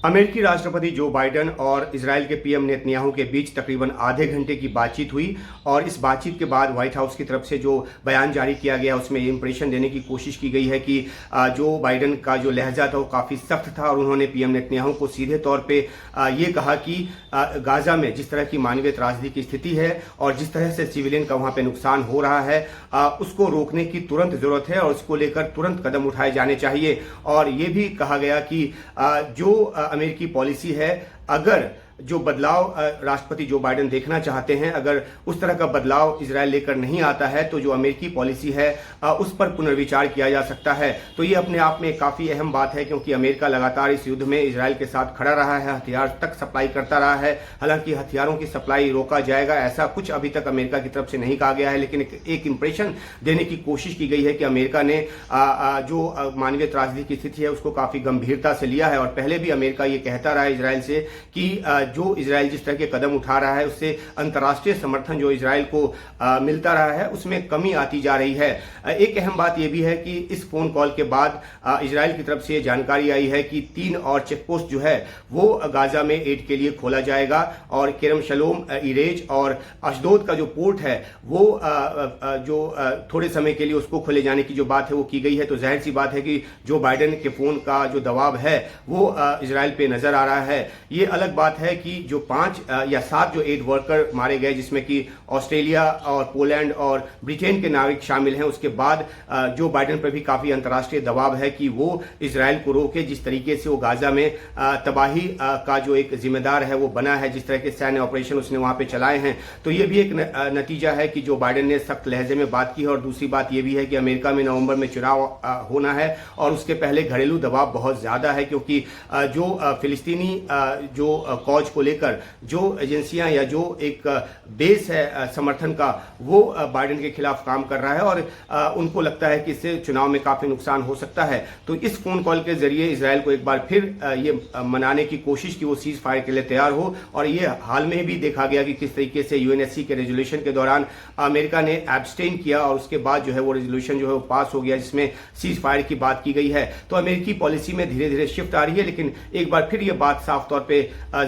अमेरिकी राष्ट्रपति Joe Biden और इजराइल के पीएम नेतन्याहू के बीच तकरीबन आधे घंटे की बातचीत हुई और इस बातचीत के बाद व्हाइट हाउस की तरफ से जो बयान जारी किया गया उसमें ये इंप्रेशन देने की कोशिश की गई है कि जो बाइडेन का जो लहजा था वो काफ़ी सख्त था और उन्होंने पीएम नेतन्याहू को सीधे तौर पे ये कहा कि गाजा में जिस तरह की मानवीय त्रासदी की स्थिति है और जिस तरह से सिविलियन का वहाँ पे नुकसान हो रहा है उसको रोकने की तुरंत ज़रूरत है और उसको लेकर तुरंत कदम उठाए जाने चाहिए। और ये भी कहा गया कि जो अमेरिकी पॉलिसी है, अगर जो बदलाव राष्ट्रपति जो बाइडेन देखना चाहते हैं, अगर उस तरह का बदलाव इजराइल लेकर नहीं आता है तो जो अमेरिकी पॉलिसी है उस पर पुनर्विचार किया जा सकता है। तो ये अपने आप में काफ़ी अहम बात है क्योंकि अमेरिका लगातार इस युद्ध में इजराइल के साथ खड़ा रहा है, हथियार तक सप्लाई करता रहा है। हालांकि हथियारों की सप्लाई रोका जाएगा ऐसा कुछ अभी तक अमेरिका की तरफ से नहीं कहा गया है, लेकिन एक इंप्रेशन देने की कोशिश की गई है कि अमेरिका ने जो मानवीय त्रासदी की स्थिति है उसको काफ़ी गंभीरता से लिया है। और पहले भी अमेरिका ये कहता रहा है इजराइल से कि जो इजराइल जिस तरह के कदम उठा रहा है उससे अंतर्राष्ट्रीय समर्थन जो इजराइल को मिलता रहा है उसमें कमी आती जा रही है। एक अहम बात यह भी है कि इस फोन कॉल के बाद इजराइल की तरफ से जानकारी आई है कि 3 और चेकपोस्ट जो है वो गाजा में एड के लिए खोला जाएगा और केरम शलोम, इरेज और अशदोद का जो पोर्ट है वो जो थोड़े समय के लिए उसको खोले जाने की जो बात है वो की गई है। तो जाहिर सी बात है कि जो बाइडेन के फोन का जो दबाव है वो इजराइल पे नजर आ रहा है। ये अलग बात है कि जो 5 या 7 जो एड वर्कर मारे गए जिसमें कि ऑस्ट्रेलिया और पोलैंड और ब्रिटेन के नागरिक शामिल हैं, उसके बाद जो बाइडेन पर भी काफी अंतर्राष्ट्रीय दबाव है कि वो इजराइल को रोके। जिस तरीके से वो गाजा में तबाही का जो एक जिम्मेदार है वो बना है, जिस तरह के सैन्य ऑपरेशन उसने वहां पे चलाए हैं, तो ये भी एक नतीजा है कि जो बाइडेन ने सख्त लहजे में बात की है। और दूसरी बात ये भी है कि अमेरिका में नवंबर में चुनाव होना है और उसके पहले घरेलू दबाव बहुत ज्यादा है क्योंकि जो फिलिस्तीनी जो कॉज को लेकर जो एजेंसियां या जो एक बेस है समर्थन का वो बाइडेन के खिलाफ काम कर रहा है और उनको लगता है कि इससे चुनाव में काफी नुकसान हो सकता है। तो इस फोन कॉल के जरिए इजराइल को एक बार फिर ये मनाने की कोशिश की वो सीज फायर के लिए तैयार हो। और ये हाल में भी देखा गया कि किस तरीके से यूएनएससी के रेजोल्यूशन के दौरान अमेरिका ने एब्सटेन किया और उसके बाद जो है वो रेजोल्यूशन जो है वो पास हो गया जिसमें सीज फायर की बात की गई है। तो अमेरिकी पॉलिसी में धीरे धीरे शिफ्ट आ रही है, लेकिन एक बार फिर ये बात साफ तौर पर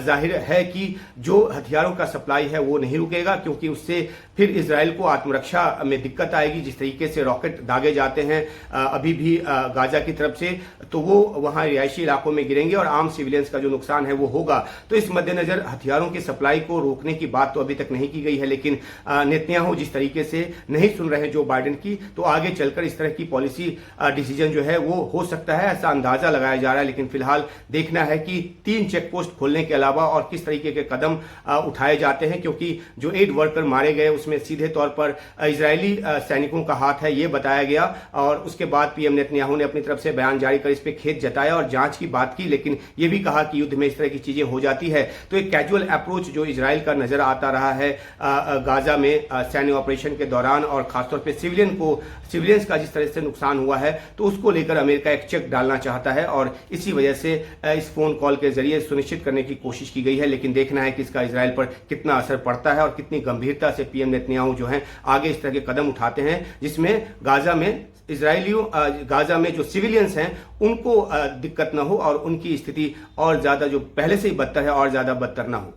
जाहिर है कि जो हथियारों का सप्लाई है वो नहीं रुकेगा क्योंकि उससे फिर इजराइल को आत्मरक्षा में दिक्कत आएगी। जिस तरीके से रॉकेट दागे जाते हैं अभी भी गाजा की तरफ से, तो वो वहां रिहायशी इलाकों में गिरेंगे और आम सिविलियंस का जो नुकसान है वो होगा। तो इस मद्देनजर हथियारों की सप्लाई को रोकने की बात तो अभी तक नहीं की गई है, लेकिन नेतन्याहू जिस तरीके से नहीं सुन रहे जो बाइडेन की, तो आगे चलकर इस तरह की पॉलिसी डिसीजन जो है वो हो सकता है, ऐसा अंदाजा लगाया जा रहा है। लेकिन फिलहाल देखना है कि 3 चेकपोस्ट खोलने के अलावा और किस तरीके के कदम उठाए जाते हैं, क्योंकि जो 8 वर्कर मारे गए उसमें सीधे तौर पर इजरायली सैनिकों का हाथ है ये बताया गया। और उसके बाद पीएम नेतन्याहू ने अपनी तरफ से बयान जारी कर इस पे खेद जताया और जांच की बात की, लेकिन ये भी कहा कि युद्ध में इस तरह की चीजें हो जाती है। तो एक कैजुअल अप्रोच जो इजराइल का नजर आता रहा है गाजा में सैन्य ऑपरेशन के दौरान और खासतौर पर सिविलियंस का जिस तरह से नुकसान हुआ है, तो उसको लेकर अमेरिका एक चेक डालना चाहता है और इसी वजह से इस फोन कॉल के जरिए सुनिश्चित करने की कोशिश की गई है। लेकिन देखना है कि इसका इजराइल पर कितना असर पड़ता है और कितनी गंभीरता से पीएम नेतन्याहू जो हैं आगे इस तरह के कदम उठाते हैं जिसमें गाजा में जो सिविलियंस हैं उनको दिक्कत ना हो और उनकी स्थिति और ज्यादा जो पहले से ही बदतर है और ज्यादा बदतर ना हो।